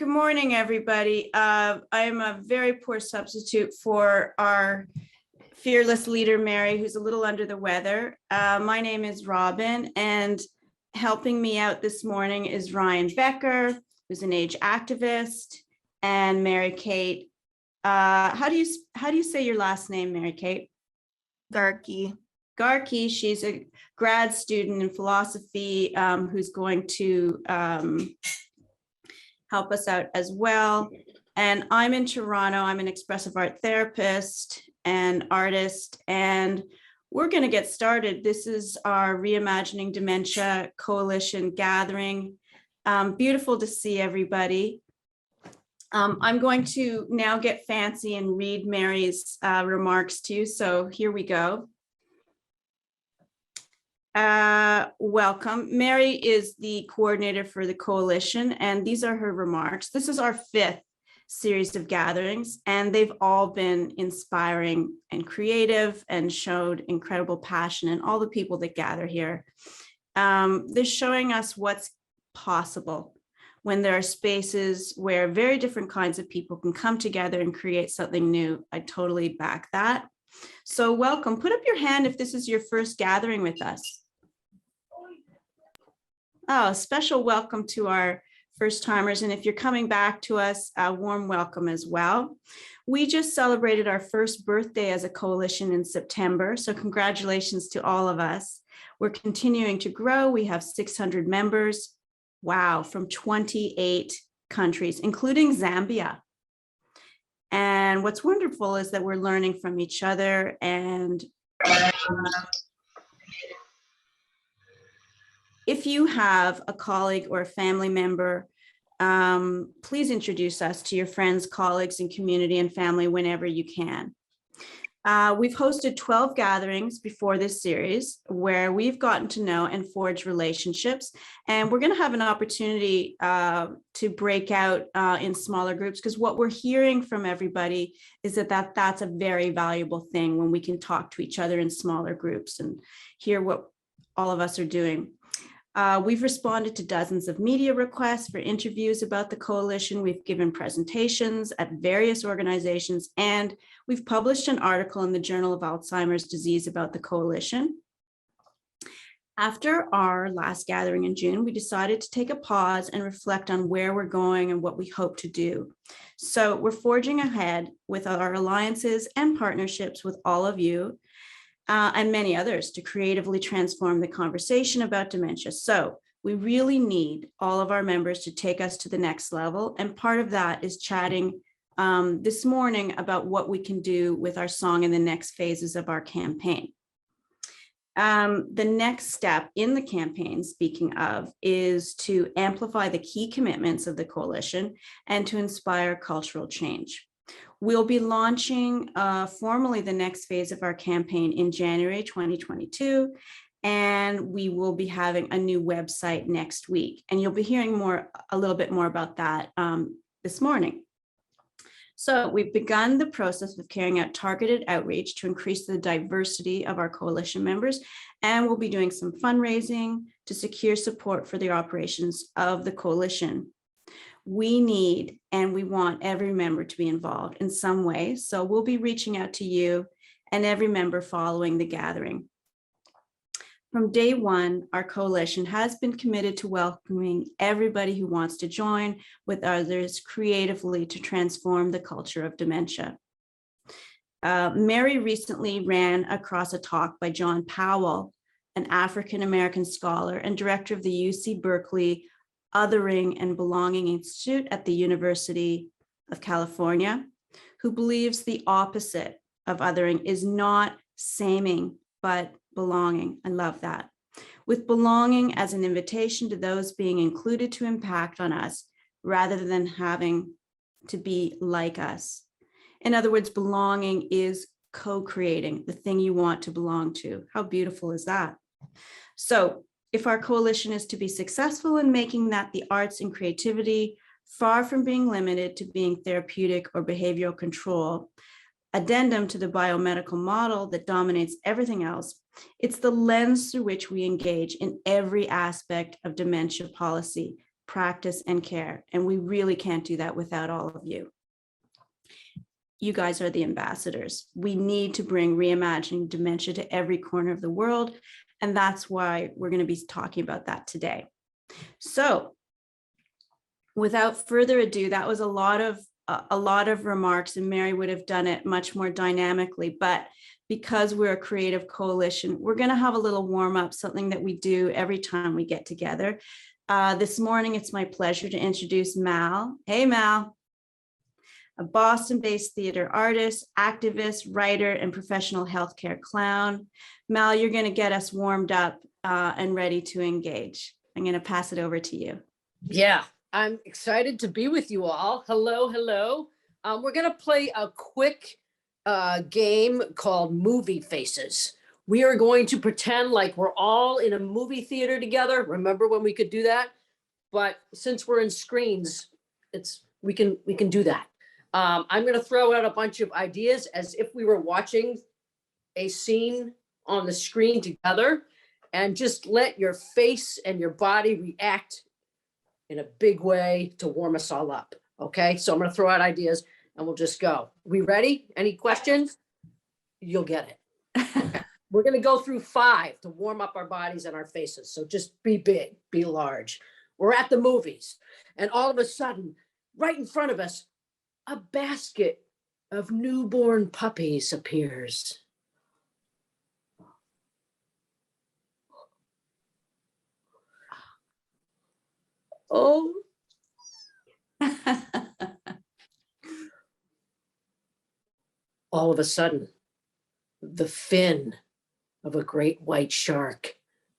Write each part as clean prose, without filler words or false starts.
Good morning, everybody. I am a very poor substitute for our fearless leader, Mary, who's a little under the weather. My name is Robin, and helping me out this morning is Ryan Becker, who's an age activist, and Mary Kate. How do you say your last name, Mary Kate? Garkey. Garkey. She's a grad student in philosophy who's going to help us out as well. And I'm in Toronto. I'm an expressive art therapist and artist, and we're going to get started. This is our Reimagining Dementia Coalition gathering. Beautiful to see everybody. I'm going to now get fancy and read Mary's remarks to you. So here we go. Welcome. Mary is the coordinator for the coalition, and these are her remarks. This is our 5th series of gatherings, and they've all been inspiring and creative and showed incredible passion in all the people that gather here. They're showing us what's possible when there are spaces where very different kinds of people can come together and create something new. I totally back that. So welcome. Put up your hand if this is your first gathering with us. Oh, special welcome to our first timers. And if you're coming back to us, a warm welcome as well. We just celebrated our first birthday as a coalition in September. So congratulations to all of us. We're continuing to grow. We have 600 members. Wow, from 28 countries, including Zambia. And what's wonderful is that we're learning from each other. And if you have a colleague or a family member, please introduce us to your friends, colleagues, and community and family whenever you can. We've hosted 12 gatherings before this series where we've gotten to know and forge relationships. And we're going to have an opportunity to break out in smaller groups, because what we're hearing from everybody is that that's a very valuable thing when we can talk to each other in smaller groups and hear what all of us are doing. We've responded to dozens of media requests for interviews about the coalition. We've given presentations at various organizations, and we've published an article in the Journal of Alzheimer's Disease about the coalition. After our last gathering in June, we decided to take a pause and reflect on where we're going and what we hope to do. So we're forging ahead with our alliances and partnerships with all of you and many others to creatively transform the conversation about dementia. So we really need all of our members to take us to the next level. And part of that is chatting this morning about what we can do with our song in the next phases of our campaign. The next step in the campaign, speaking of, is to amplify the key commitments of the coalition and to inspire cultural change. We'll be launching formally the next phase of our campaign in January 2022, and we will be having a new website next week. And you'll be hearing a little bit more about that this morning. So we've begun the process of carrying out targeted outreach to increase the diversity of our coalition members, and we'll be doing some fundraising to secure support for the operations of the coalition. We need and we want every member to be involved in some way. So we'll be reaching out to you and every member following the gathering. From day one, our coalition has been committed to welcoming everybody who wants to join with others creatively to transform the culture of dementia. Mary recently ran across a talk by John Powell, an African-American scholar and director of the UC Berkeley Othering and Belonging Institute at the University of California, who believes the opposite of othering is not saming, but belonging. I love that. With belonging as an invitation to those being included to impact on us, rather than having to be like us. In other words, belonging is co-creating the thing you want to belong to. How beautiful is that? So if our coalition is to be successful in making that the arts and creativity, far from being limited to being therapeutic or behavioral control, addendum to the biomedical model that dominates everything else, it's the lens through which we engage in every aspect of dementia policy, practice, and care. And we really can't do that without all of you. You guys are the ambassadors. We need to bring reimagining dementia to every corner of the world. And that's why we're going to be talking about that today. So without further ado, that was a lot of remarks, and Mary would have done it much more dynamically. But because we're a creative coalition, we're going to have a little warm up, something that we do every time we get together. This morning, it's my pleasure to introduce Mal. Hey, Mal. A Boston-based theater artist, activist, writer, and professional healthcare clown. Mal, you're going to get us warmed up and ready to engage. I'm going to pass it over to you. Yeah, I'm excited to be with you all. Hello, hello. We're going to play a quick game called Movie Faces. We are going to pretend like we're all in a movie theater together. Remember when we could do that? But since we're in screens, we can do that. I'm going to throw out a bunch of ideas as if we were watching a scene on the screen together, and just let your face and your body react in a big way to warm us all up. Okay, so I'm going to throw out ideas and we'll just go. We ready? Any questions? You'll get it. Okay. We're going to go through 5 to warm up our bodies and our faces. So just be big, be large. We're at the movies, and all of a sudden, right in front of us, a basket of newborn puppies appears. Oh. All of a sudden, the fin of a great white shark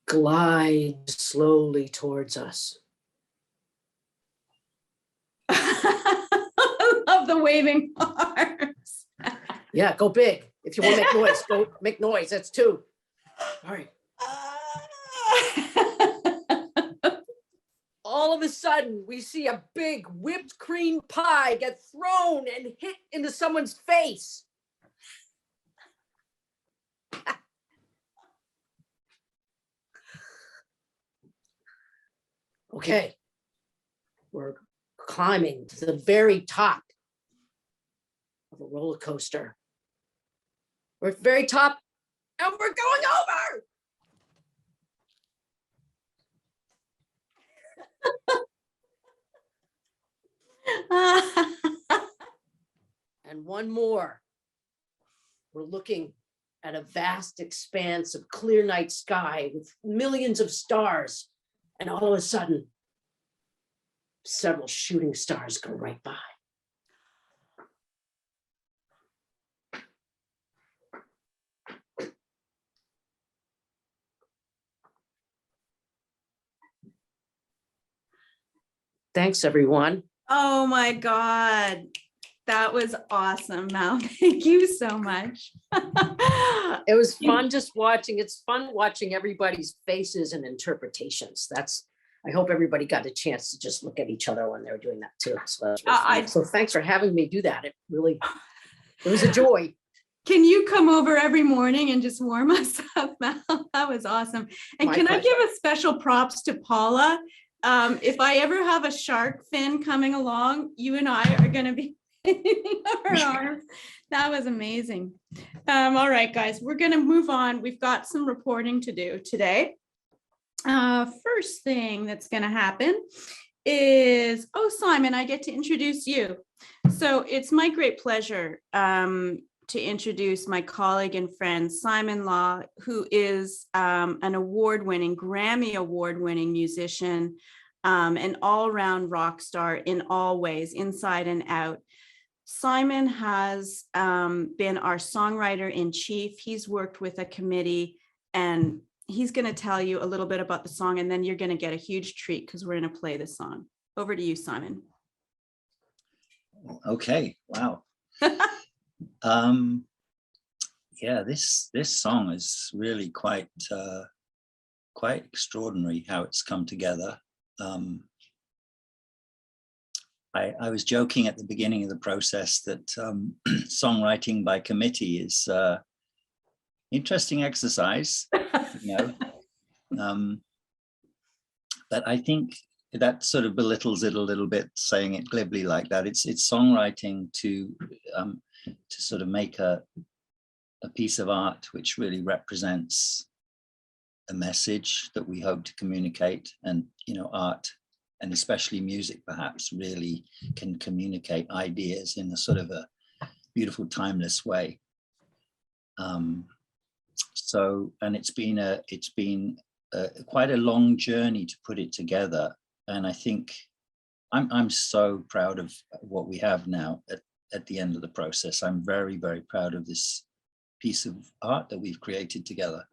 glides slowly towards us. I love the waving arms. Yeah, go big. If you want to make noise, go make noise. That's 2. All right. All of a sudden, we see a big whipped cream pie get thrown and hit into someone's face. Okay. We're climbing to the very top of a roller coaster. We're at the very top, and we're going over. And one more. We're looking at a vast expanse of clear night sky with millions of stars. And all of a sudden, several shooting stars go right by. Thanks, everyone. Oh my God. That was awesome, Mal. Thank you so much. It was fun just watching. It's fun watching everybody's faces and interpretations. I hope everybody got a chance to just look at each other when they were doing that too. So, so thanks for having me do that. It was a joy. Can you come over every morning and just warm us up, Mal? That was awesome. And My can pleasure. I give a special props to Paula? If I ever have a shark fin coming along, you and I are going to be in our arms. That was amazing. All right, guys, we're going to move on. We've got some reporting to do today. First thing that's going to happen is, Simon, I get to introduce you. So it's my great pleasure to introduce my colleague and friend, Simon Law, who is an award-winning, Grammy award-winning musician, an all-around rock star in all ways, inside and out. Simon has been our songwriter in chief. He's worked with a committee, and he's going to tell you a little bit about the song, and then you're going to get a huge treat because we're going to play the song. Over to you, Simon. Okay, wow. Yeah, this song is really quite extraordinary how it's come together. I was joking at the beginning of the process that songwriting by committee is interesting exercise, you know. But I think that sort of belittles it a little bit, saying it glibly like that. It's songwriting to sort of make a piece of art which really represents a message that we hope to communicate. And, you know, art, and especially music perhaps, really can communicate ideas in a sort of a beautiful, timeless way. So, and it's been quite a long journey to put it together. And I think I'm so proud of what we have now at the end of the process. I'm very, very proud of this piece of art that we've created together.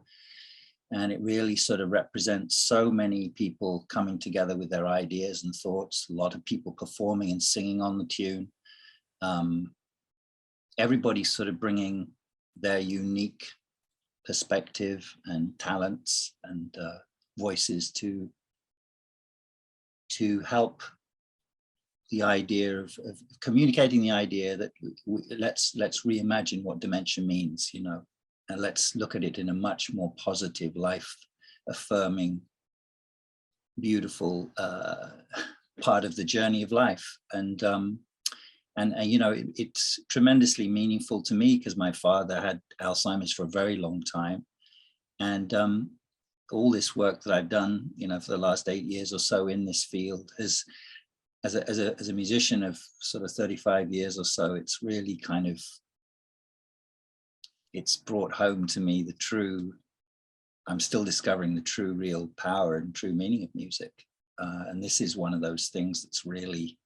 And it really sort of represents so many people coming together with their ideas and thoughts, a lot of people performing and singing on the tune. Everybody's sort of bringing their unique perspective and talents and voices to help the idea of communicating the idea that let's reimagine what dementia means, you know, and let's look at it in a much more positive, life affirming, beautiful part of the journey of life. And you know, it's tremendously meaningful to me because my father had Alzheimer's for a very long time. And all this work that I've done, you know, for the last 8 years or so in this field has, as a musician of sort of 35 years or so, it's really kind of, it's brought home to me the true, I'm still discovering the true real power and true meaning of music. And this is one of those things that's really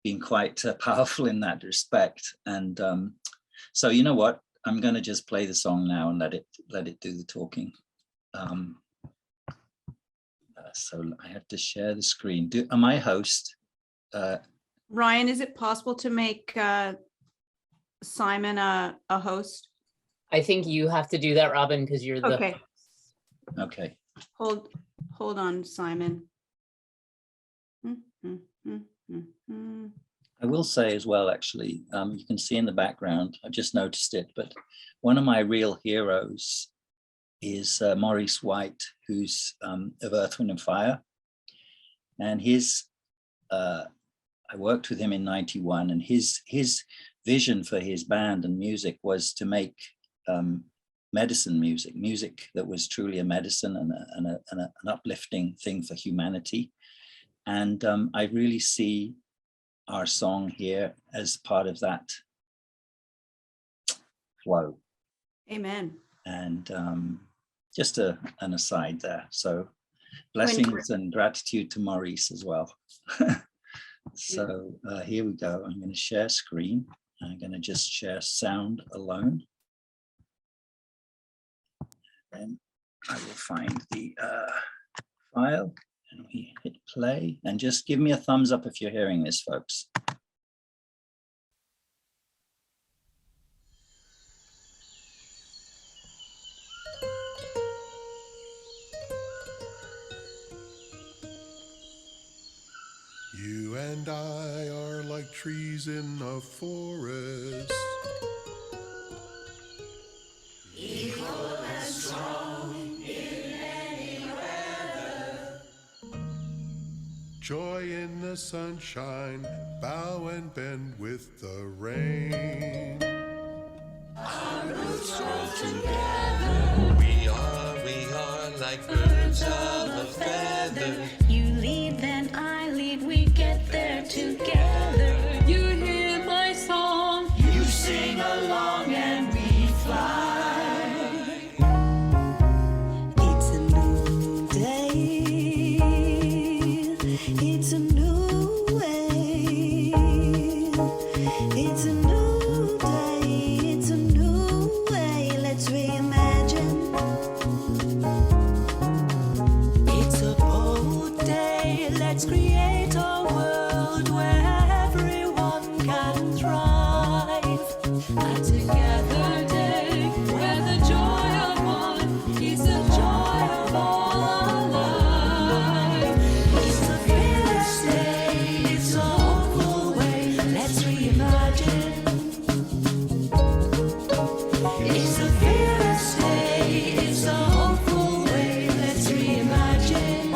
been quite powerful in that respect. And so, you know what, I'm going to just play the song now and let it do the talking. So I have to share the screen. Am I host? Ryan, is it possible to make Simon a host? I think you have to do that, Robin, because you're the Okay. Okay. Hold on, Simon. I will say as well, actually, you can see in the background, I just noticed it, but one of my real heroes is Maurice White, who's of Earth, Wind and Fire. And I worked with him in '91, and his vision for his band and music was to make medicine music that was truly a medicine and an uplifting thing for humanity. And I really see our song here as part of that flow. Amen. And just an aside there. So blessings and gratitude to Maurice as well. So here we go. I'm going to share screen. I'm going to just share sound alone. Then I will find the file and we hit play, and just give me a thumbs up if you're hearing this, folks. You and I are like trees in a forest, equal and strong in any weather. Joy in the sunshine, bow and bend with the rain. Our roots grow together. We are like birds of a feather. You lead, then I lead, we get there together. You hear my song, You sing along and we fly. it's a new day, it's a new way, it's a new day, it's a new way, let's reimagine. It's a bold day, let's create a world where everyone can thrive. A together day where the joy of one is the joy of all alive. It's a fearless day, it's a hopeful way, let's reimagine. It's a fearless day, it's a hopeful way, let's reimagine.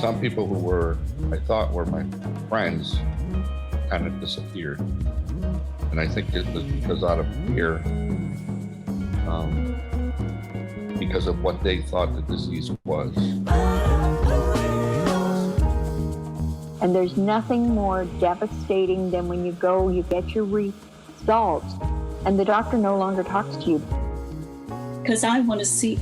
some people who I thought were my friends kind of disappeared. And I think it was because out of fear, because of what they thought the disease was. And there's nothing more devastating than when you go, you get your results, and the doctor no longer talks to you. Because I want to see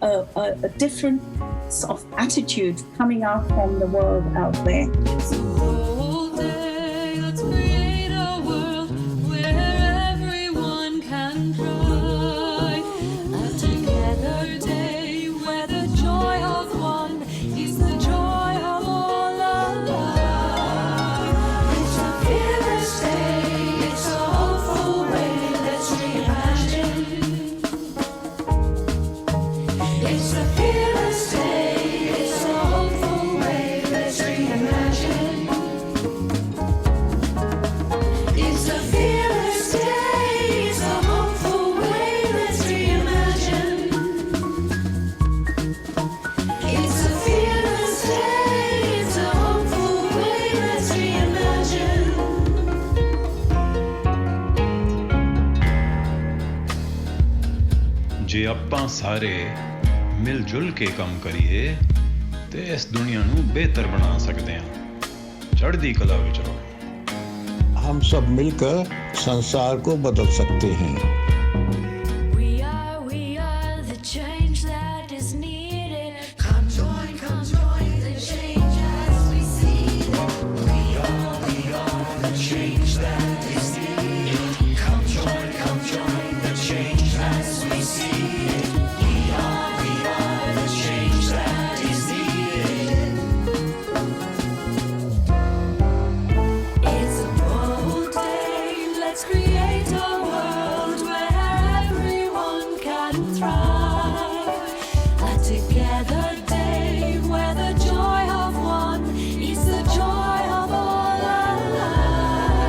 a different sort of attitude coming out from the world out there. It's a whole day, let's create a world where everyone can try. A together day where the joy of one is the joy of all alive. It's a fearless day, it's a hopeful way, let's reimagine. It's a fearless day, it's a hopeful way, let's reimagine. It's a fearless day, it's a hopeful way, let's reimagine. It's a fearless day, it's a hopeful way, let's reimagine. ਜੇ ਆਪਾਂ ਸਾਰੇ ਮਿਲ ਜੁਲ ਕੇ ਕੰਮ ਕਰੀਏ ਤੇ ਇਸ ਦੁਨੀਆ ਨੂੰ ਬਿਹਤਰ ਬਣਾ ਸਕਦੇ ਹਾਂ ਚੜ੍ਹਦੀ ਕਲਾ ਵਿੱਚ ਰਹੋ हम सब मिलकर संसार को बदल सकते हैं We are the change that is needed. Come join the change as we see it. We are the change that is needed. Come join the change as we see it. We are the change that is needed. It's a bold day, let's create a world where everyone can thrive. A together day where the joy of one is the joy of all alive.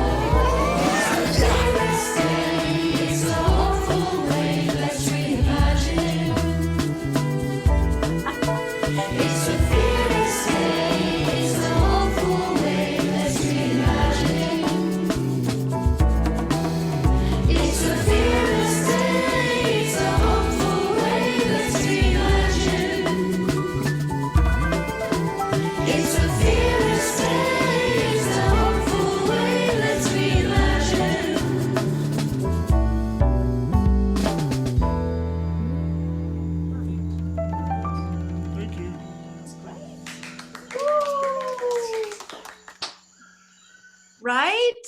It's a fearless day, it's a hopeful way, let's reimagine. It's a fearless day, it's a hopeful way, let's reimagine. It's a fearless day, it's a hopeful way, let's reimagine. It's a fearless day, it's a hopeful way, let's reimagine. Right?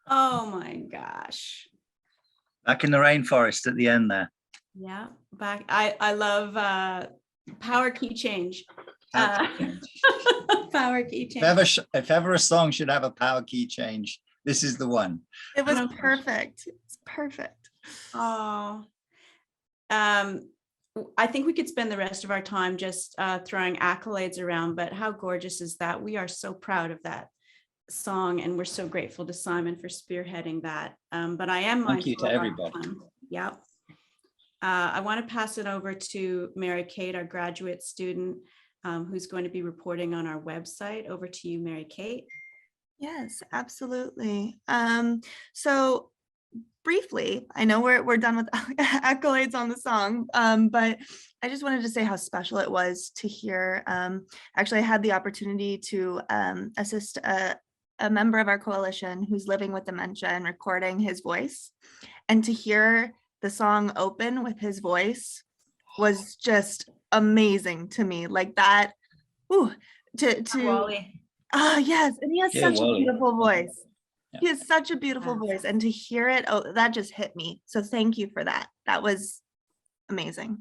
Oh my gosh. Back in the rainforest at the end there. Yeah, back. I love power key change. Power key change. Power key If change. ever a song should have a power key change, this is the one. It was perfect. It's perfect. Oh. I think we could spend the rest of our time just throwing accolades around, but how gorgeous is that? We are so proud of that song, and we're so grateful to Simon for spearheading that. But I am Thank you mindful to of our everybody. time. Yeah. I want to pass it over to Mary Kate, our graduate student, who's going to be reporting on our website. Over to you, Mary Kate. Yes, absolutely. So briefly, I know we're done with accolades on the song, but I just wanted to say how special it was to hear. Actually, I had the opportunity to assist a member of our coalition who's living with dementia and recording his voice, and to hear the song open with his voice was just amazing to me. Like that, ooh, Wally. oh yes, and he has Yeah, such Wally. a beautiful voice. Yeah. He has such a beautiful voice, and to hear it, oh, that just hit me. So thank you for that. That was amazing.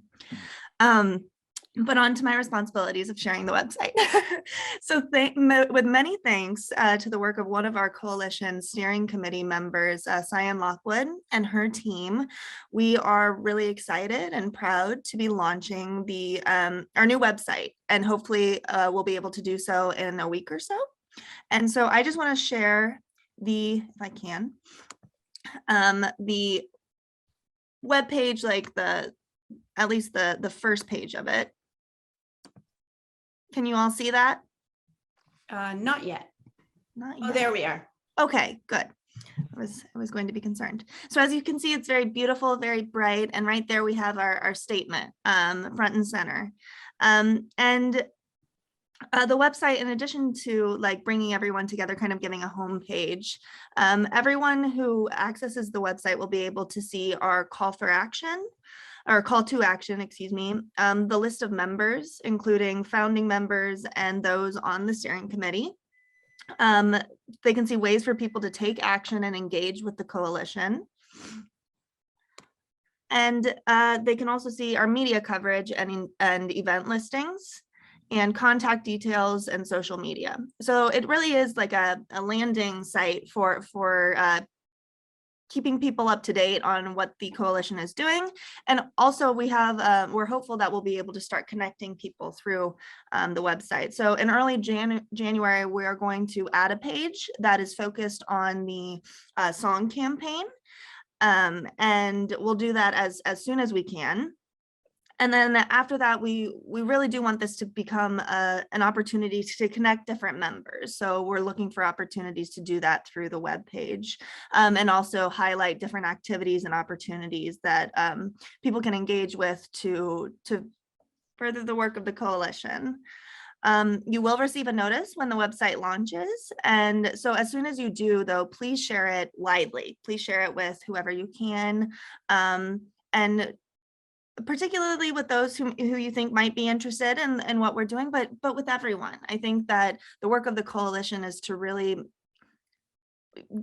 But on to my responsibilities of sharing the website. So with many thanks to the work of one of our coalition steering committee members, Cyan Lockwood and her team, we are really excited and proud to be launching our new website, and hopefully we'll be able to do so in a week or so. And so I just want to share if I can, the webpage, like at least the first page of it. Can you all see that? Not yet. Not Oh, yet. there we are. Okay, good. I was going to be concerned. So as you can see, it's very beautiful, very bright. And right there we have our statement front and center. The website, in addition to like bringing everyone together, kind of giving a home page, everyone who accesses the website will be able to see our call for action, or call to action, excuse me, the list of members, including founding members and those on the steering committee. They can see ways for people to take action and engage with the coalition. And they can also see our media coverage and event listings and contact details and social media. So it really is like a landing site for keeping people up to date on what the coalition is doing. And also we have, we're hopeful that we'll be able to start connecting people through the website. So in early January, we are going to add a page that is focused on the song campaign. And we'll do that as soon as we can. And then after that, we really do want this to become an opportunity to connect different members. So we're looking for opportunities to do that through the webpage, and also highlight different activities and opportunities that people can engage with to further the work of the coalition. You will receive a notice when the website launches. And so as soon as you do, though, please share it widely. Please share it with whoever you can. And particularly with those who you think might be interested in what we're doing, but with everyone. I think that the work of the coalition is to really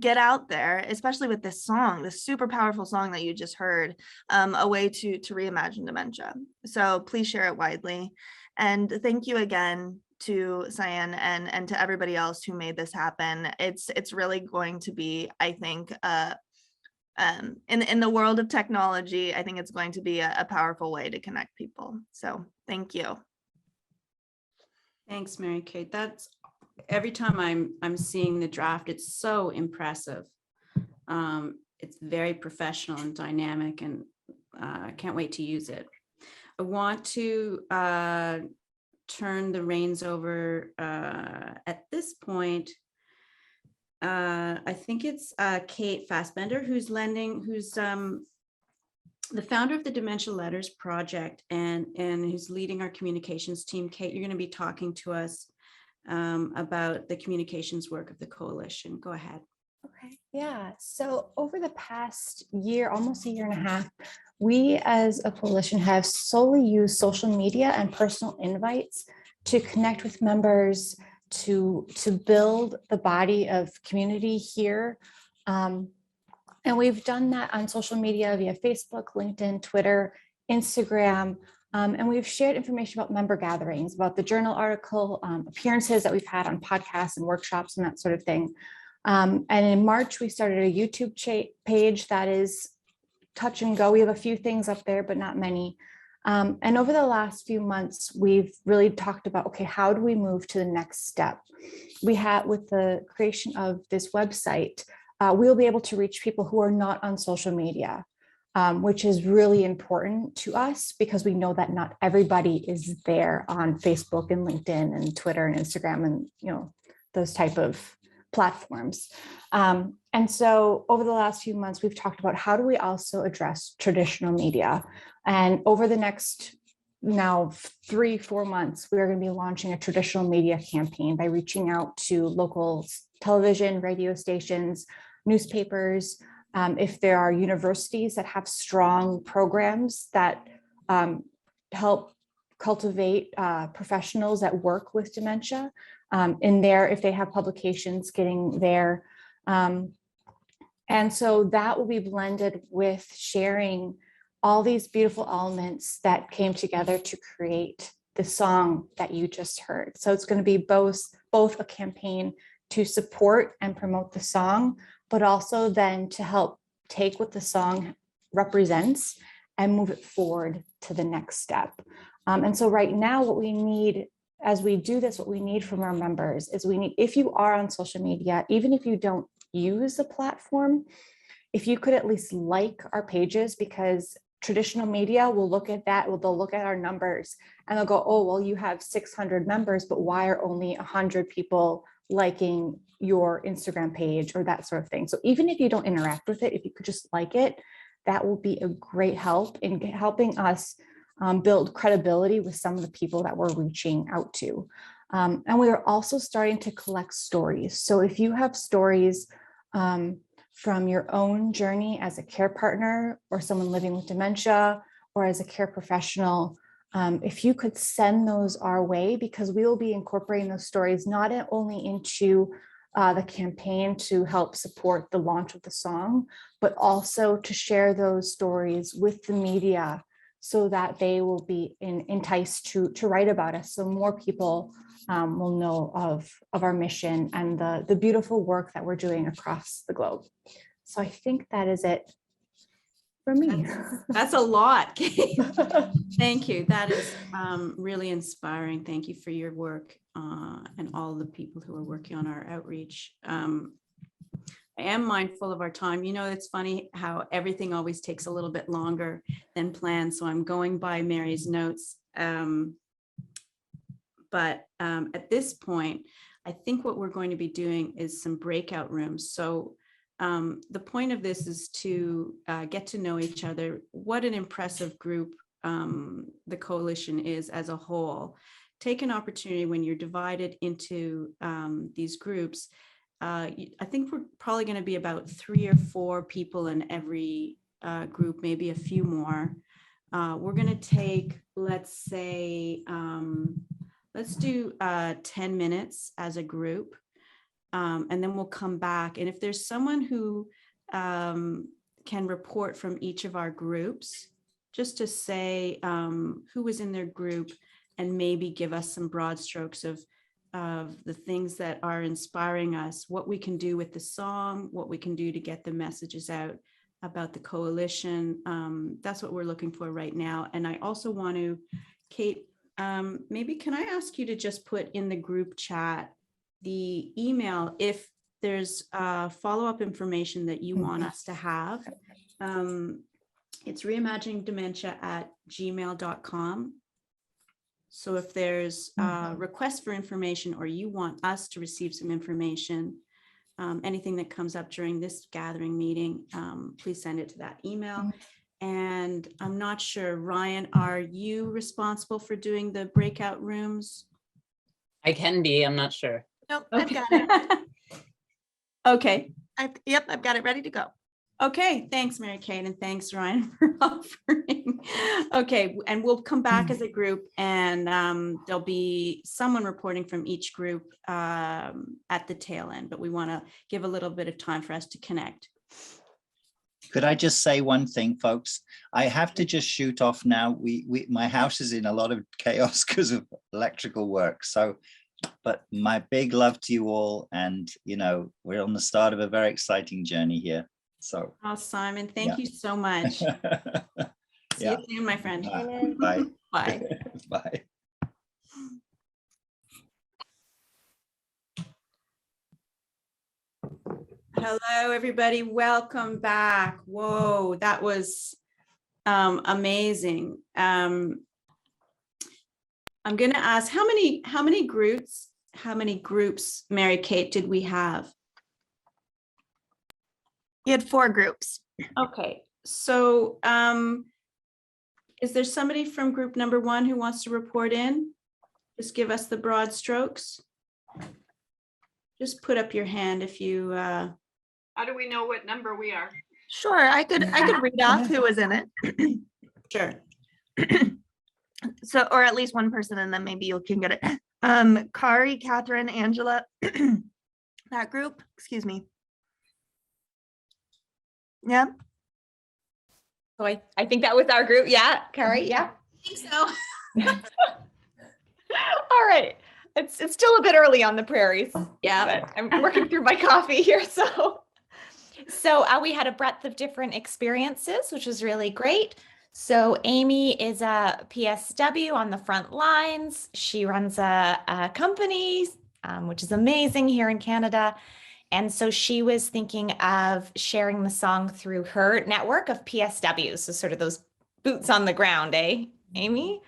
get out there, especially with this song, this super powerful song that you just heard, a way to reimagine dementia. So please share it widely. And thank you again to Cyan and to everybody else who made this happen. It's really going to be, I think, in the world of technology, I think it's going to be a powerful way to connect people. So thank you. Thanks, Mary Kate. That's every time I'm seeing the draft, it's so impressive. It's very professional and dynamic, and I can't wait to use it. I want to turn the reins over at this point. I think it's Kate Fassbender who's the founder of the Dementia Letters Project and who's leading our communications team. Kate, you're going to be talking to us about the communications work of the coalition. Go ahead. Okay, yeah. So over the past year, almost a year and a half, we as a coalition have solely used social media and personal invites to connect with members, to build the body of community here. And we've done that on social media via Facebook, LinkedIn, Twitter, Instagram, and we've shared information about member gatherings, about the journal article, appearances that we've had on podcasts and workshops and that sort of thing. And in March, we started a YouTube page that is touch and go. We have a few things up there, but not many. And over the last few months, we've really talked about, okay, how do we move to the next step? We had, with the creation of this website, we'll be able to reach people who are not on social media, which is really important to us because we know that not everybody is there on Facebook and LinkedIn and Twitter and Instagram and, you know, those type of platforms. And so over the last few months, we've talked about how do we also address traditional media. And over the next now 3-4 months, we're going to be launching a traditional media campaign by reaching out to local television, radio stations, newspapers. If there are universities that have strong programs that help cultivate professionals that work with dementia, in there, if they have publications getting there. And so that will be blended with sharing all these beautiful elements that came together to create the song that you just heard. So it's going to be both a campaign to support and promote the song, but also then to help take what the song represents and move it forward to the next step. And so right now, what we need as we do this, what we need from our members is if you are on social media, even if you don't use the platform, if you could at least like our pages, because traditional media will look at that, they'll look at our numbers and they'll go, oh, well, you have 600 members, but why are only 100 people liking your Instagram page or that sort of thing? So even if you don't interact with it, if you could just like it, that will be a great help in helping us build credibility with some of the people that we're reaching out to. And we are also starting to collect stories. So if you have stories from your own journey as a care partner or someone living with dementia or as a care professional, if you could send those our way, because we will be incorporating those stories not only into the campaign to help support the launch of the song, but also to share those stories with the media so that they will be enticed to write about us. So more people will know of our mission and the beautiful work that we're doing across the globe. So I think that is it for me. That's a lot, Kate. Thank you. That is really inspiring. Thank you for your work and all the people who are working on our outreach. I am mindful of our time. You know, it's funny how everything always takes a little bit longer than planned. So I'm going by Mary's notes. But at this point, I think what we're going to be doing is some breakout rooms. So the point of this is to get to know each other. What an impressive group the coalition is as a whole. Take an opportunity when you're divided into these groups. I think we're probably going to be about 3 or 4 people in every group, maybe a few more. We're going to take, let's say, let's do 10 minutes as a group, and then we'll come back. And if there's someone who can report from each of our groups, just to say who was in their group and maybe give us some broad strokes of the things that are inspiring us, what we can do with the song, what we can do to get the messages out about the coalition. That's what we're looking for right now. And I also want to, Kate, maybe can I ask you to just put in the group chat the email if there's follow-up information that you want us to have. It's reimaginingdementia@gmail.com. So if there's requests for information or you want us to receive some information, anything that comes up during this gathering meeting, please send it to that email. And I'm not sure, Ryan, are you responsible for doing the breakout rooms? I can be, I'm not sure. Nope, Okay. I've got it. Okay. Yep, I've got it ready to go. Okay, thanks, Mary Kate, and thanks, Ryan, for offering. Okay, and we'll come back as a group, and there'll be someone reporting from each group at the tail end, but we want to give a little bit of time for us to connect. Could I just say one thing, folks? I have to just shoot off now. My house is in a lot of chaos because of electrical work. So, but my big love to you all, and you know, we're on the start of a very exciting journey here. So, Oh, Simon, thank you so much. See yeah. you soon, my friend. Bye. Bye. Bye. Hello, everybody. Welcome back. Whoa, that was amazing. I'm going to ask how many groups, Mary Kate, did we have? We had 4 groups. Okay, so is there somebody from group number 1 who wants to report in? Just give us the broad strokes. Just put up your hand if you. How do we know what number we are? Sure, I could read off who was in it. Sure. So, or at least one person, and then maybe you can get it. Kari, Catherine, Angela, that group, excuse me. Yeah. So I think that was our group. Yeah, Kari. Yeah. I think so. All right. It's still a bit early on the prairies. Yeah. But I'm working through my coffee here. So we had a breadth of different experiences, which was really great. So Amy is a PSW on the front lines. She runs a company, which is amazing here in Canada. And so she was thinking of sharing the song through her network of PSWs, so sort of those boots on the ground, eh, Amy?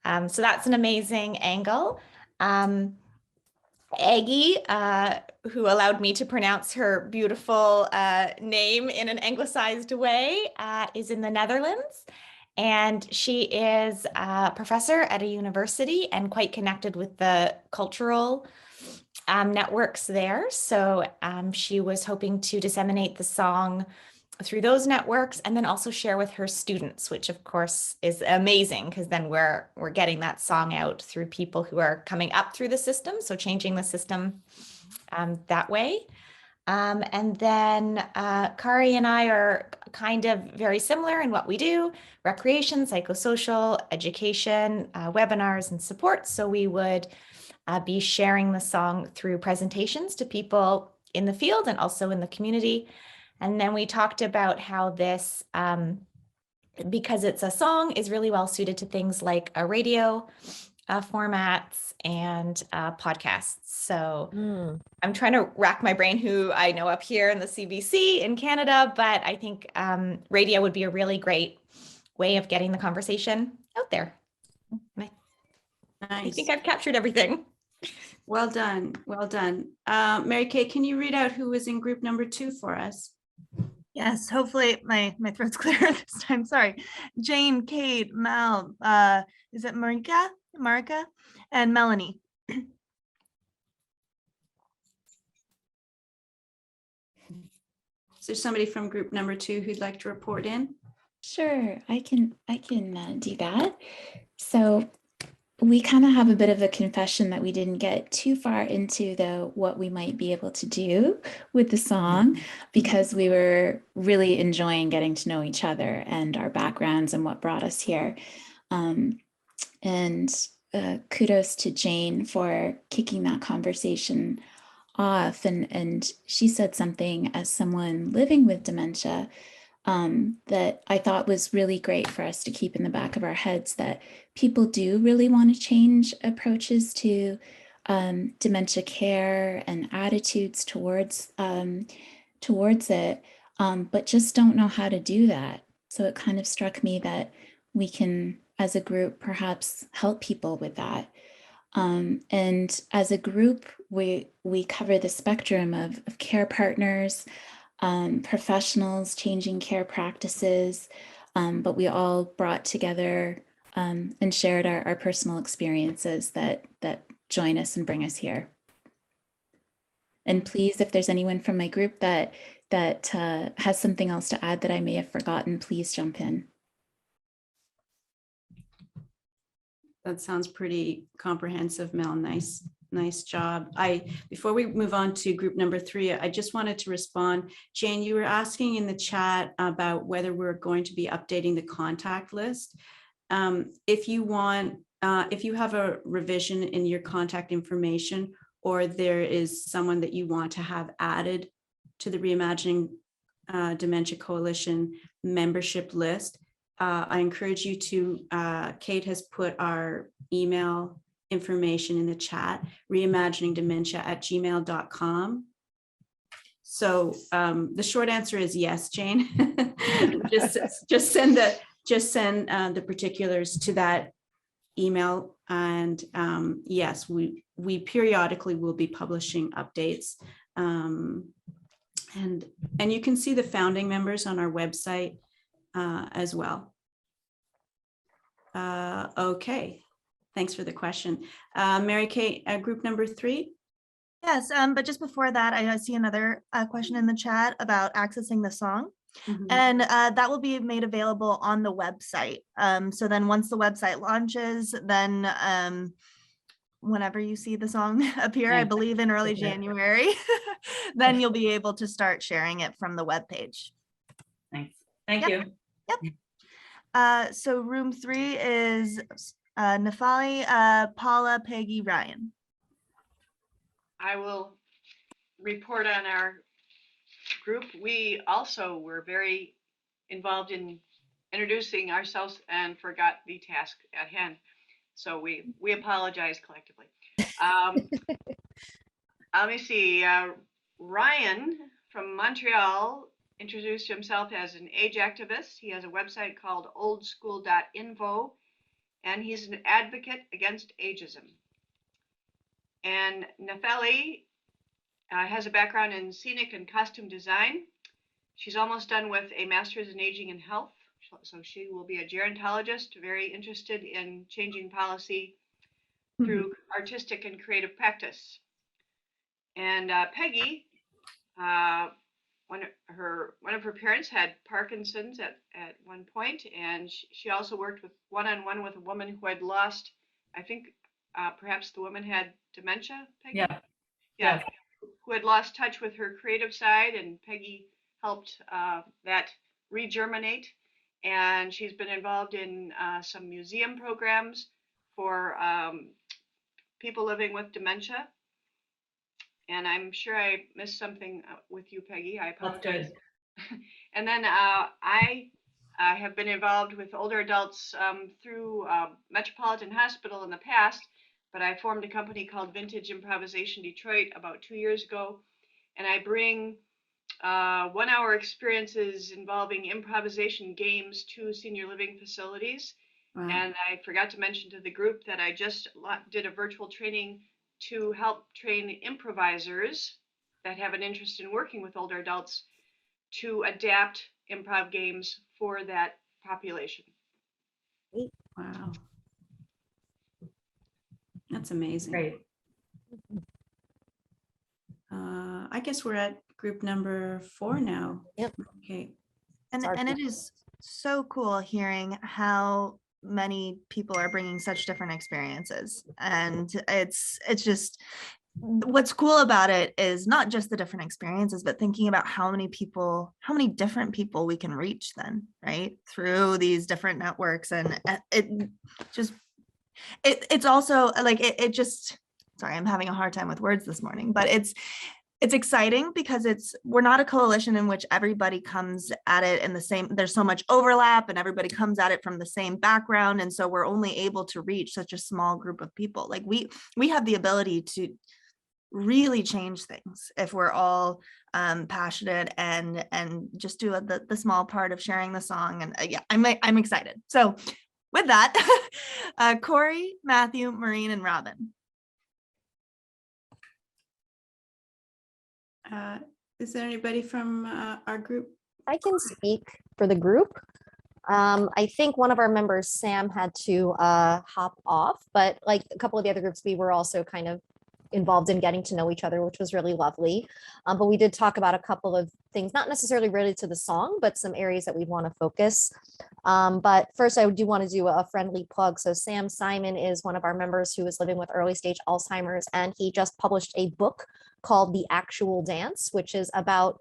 So that's an amazing angle. Aggie, who allowed me to pronounce her beautiful name in an anglicized way, is in the Netherlands. And she is a professor at a university and quite connected with the cultural networks there. So she was hoping to disseminate the song through those networks and then also share with her students, which of course is amazing because then we're getting that song out through people who are coming up through the system. So changing the system that way. And then Kari and I are kind of very similar in what we do: recreation, psychosocial, education, webinars, and support. So we would be sharing the song through presentations to people in the field and also in the community. And then we talked about how this, because it's a song, is really well suited to things like a radio formats and podcasts. So I'm trying to rack my brain who I know up here in the CBC in Canada, but I think radio would be a really great way of getting the conversation out there. I think I've captured everything. Well done. Well done. Mary Kay, can you read out who was in group number 2 for us? Yes, hopefully my throat's clear this time. Sorry. Jane, Kate, Mal, is it Marika, and Melanie. Is there somebody from group number 2 who'd like to report in? Sure, I can do that. So we kind of have a bit of a confession that we didn't get too far into what we might be able to do with the song because we were really enjoying getting to know each other and our backgrounds and what brought us here. And kudos to Jane for kicking that conversation off. And she said something as someone living with dementia that I thought was really great for us to keep in the back of our heads, that people do really want to change approaches to dementia care and attitudes towards it, but just don't know how to do that. So it kind of struck me that we can, as a group, perhaps help people with that. And as a group, we cover the spectrum of care partners, professionals changing care practices, but we all brought together and shared our personal experiences that join us and bring us here. And please, if there's anyone from my group that has something else to add that I may have forgotten, please jump in. That sounds pretty comprehensive, Mel. Nice job. Before we move on to group number 3, I just wanted to respond. Jane, you were asking in the chat about whether we're going to be updating the contact list. If you have a revision in your contact information, or there is someone that you want to have added to the Reimagining Dementia Coalition membership list, I encourage you to, Kate has put our email information in the chat, reimaginingdementia@gmail.com. So the short answer is yes, Jane. just send the particulars to that email, and yes, we periodically will be publishing updates, and you can see the founding members on our website as well. Okay, thanks for the question. Mary Kay, group number 3. Yes, but just before that, I see another question in the chat about accessing the song. And that will be made available on the website. So then once the website launches, then whenever you see the song appear, I believe in early January, then you'll be able to start sharing it from the webpage. Thanks. Thank you. Yep. So room 3 is Nafali, Paula, Peggy, Ryan. I will report on our group. We also were very involved in introducing ourselves and forgot the task at hand. So we apologize collectively. Let me see. Ryan from Montreal introduced himself as an age activist. He has a website called oldschool.info, and he's an advocate against ageism. And Nefeli has a background in scenic and costume design. She's almost done with a master's in aging and health. So she will be a gerontologist, very interested in changing policy through artistic and creative practice. And Peggy, one of her parents had Parkinson's at one point, and she also worked with one-on-one with a woman who had lost, I think perhaps the woman had dementia, Peggy? Yeah. Who had lost touch with her creative side, and Peggy helped that regerminate. And she's been involved in some museum programs for people living with dementia. And I'm sure I missed something with you, Peggy. I apologize. And then I have been involved with older adults through Metropolitan Hospital in the past, but I formed a company called Vintage Improvisation Detroit about 2 years ago. And I bring 1 hour experiences involving improvisation games to senior living facilities. Wow. And I forgot to mention to the group that I just did a virtual training to help train improvisers that have an interest in working with older adults to adapt improv games for that population. Wow. That's amazing. Great. I guess we're at group number 4 now. Yep. Okay. And it is so cool hearing how many people are bringing such different experiences, and it's just what's cool about it is not just the different experiences, but thinking about how many different people we can reach then, right, through these different networks. And it's also like it just, sorry, I'm having a hard time with words this morning, but it's exciting because we're not a coalition in which everybody comes at it in the same, there's so much overlap and everybody comes at it from the same background. And so we're only able to reach such a small group of people. Like we have the ability to really change things if we're all passionate and just do the small part of sharing the song. And yeah, I'm excited. So with that, Corey, Matthew, Maureen, and Robin. Is there anybody from our group? I can speak for the group. I think one of our members, Sam, had to hop off, but like a couple of the other groups, we were also kind of involved in getting to know each other, which was really lovely. But we did talk about a couple of things, not necessarily related to the song, but some areas that we want to focus. But first, I do want to do a friendly plug. So Sam Simon is one of our members who is living with early stage Alzheimer's, and he just published a book called The Actual Dance, which is about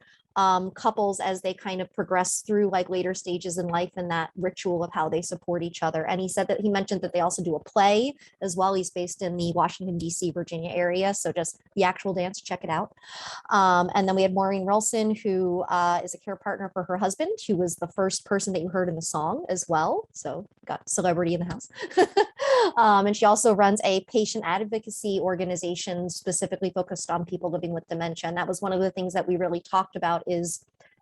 couples as they kind of progress through like later stages in life and that ritual of how they support each other. And he mentioned that they also do a play as well. He's based in the Washington, D.C., Virginia area. So just The Actual Dance, check it out. And then we had Maureen Wilson, who is a care partner for her husband, who was the first person that you heard in the song as well. So got celebrity in the house. And she also runs a patient advocacy organization specifically focused on people living with dementia. And that was one of the things that we really talked about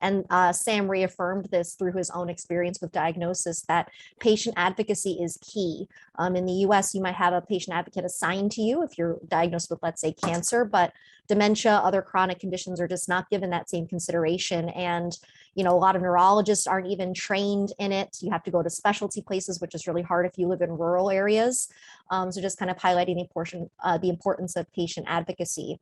and Sam reaffirmed this through his own experience with diagnosis, that patient advocacy is key. In the US, you might have a patient advocate assigned to you if you're diagnosed with, let's say, cancer, but dementia, other chronic conditions are just not given that same consideration. And, you know, a lot of neurologists aren't even trained in it. You have to go to specialty places, which is really hard if you live in rural areas. So just kind of highlighting the importance of patient advocacy.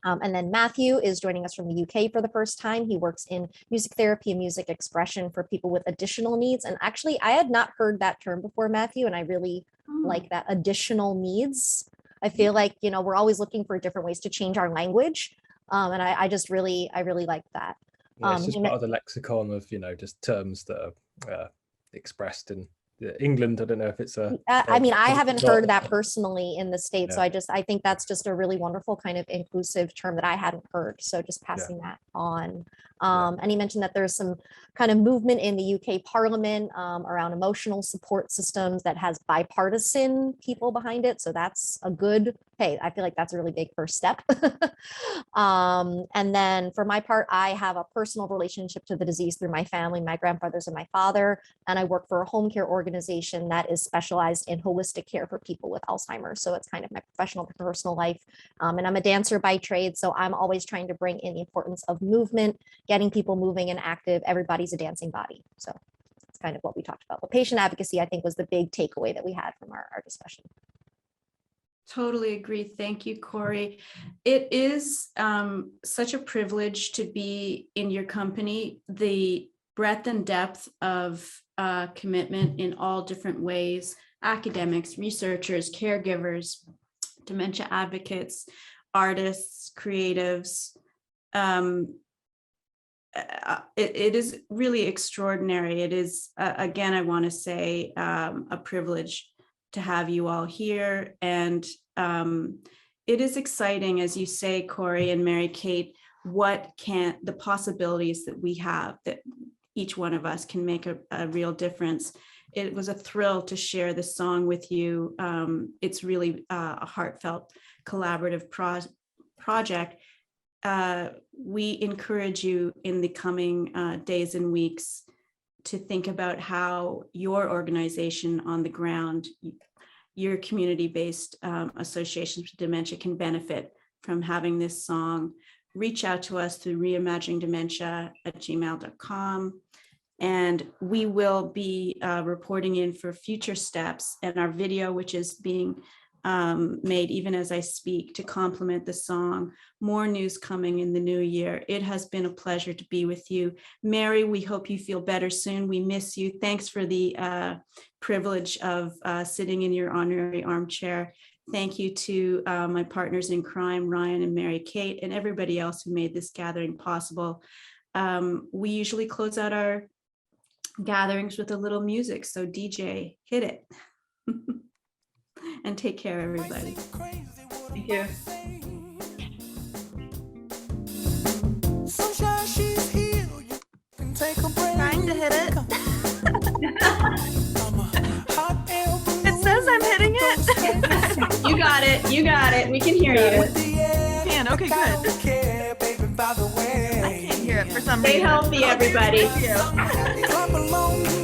And then Matthew is joining us from the UK for the first time. He works in music therapy and music expression for people with additional needs. And actually, I had not heard that term before, Matthew, and I really like that, additional needs. I feel like, you know, we're always looking for different ways to change our language. And I really like that. Yeah, it's just part of the lexicon of, you know, just terms that are expressed in England. I don't know if it's I mean, I haven't heard that personally in the States. Yeah. So I think that's just a really wonderful kind of inclusive term that I hadn't heard. So just passing that on. And he mentioned that there's some kind of movement in the UK Parliament around emotional support systems that has bipartisan people behind it. So that's a good hey, I feel like that's a really big first step. And then for my part, I have a personal relationship to the disease through my family, my grandfathers and my father. And I work for a home care organization that is specialized in holistic care for people with Alzheimer's. So it's kind of my professional and personal life. And I'm a dancer by trade. So I'm always trying to bring in the importance of movement, getting people moving and active. Everybody's a dancing body. So that's kind of what we talked about. But patient advocacy, I think, was the big takeaway that we had from our discussion. Totally agree. Thank you, Corey. It is such a privilege to be in your company. The breadth and depth of commitment in all different ways, academics, researchers, caregivers, dementia advocates, artists, creatives. It is really extraordinary. It is, again, I want to say a privilege to have you all here. And it is exciting, as you say, Corey and Mary Kate, the possibilities that we have, that each one of us can make a real difference. It was a thrill to share this song with you. It's really a heartfelt collaborative project. We encourage you in the coming days and weeks to think about how your organization on the ground, your community-based associations with dementia, can benefit from having this song. Reach out to us through reimaginingdementia@gmail.com. And we will be reporting in for future steps, and our video, which is being made even as I speak to complement the song. More news coming in the new year. It has been a pleasure to be with you. Mary, we hope you feel better soon. We miss you. Thanks for the privilege of sitting in your honorary armchair. Thank you to my partners in crime, Ryan and Mary Kate, and everybody else who made this gathering possible. We usually close out our gatherings with a little music. So DJ, hit it. And take care, everybody. Thank you. Trying to hit it. It says I'm hitting it. You got it. You got it. We can hear you. Man, okay, good. I can't hear it for some reason. Stay healthy, everybody. Thank you.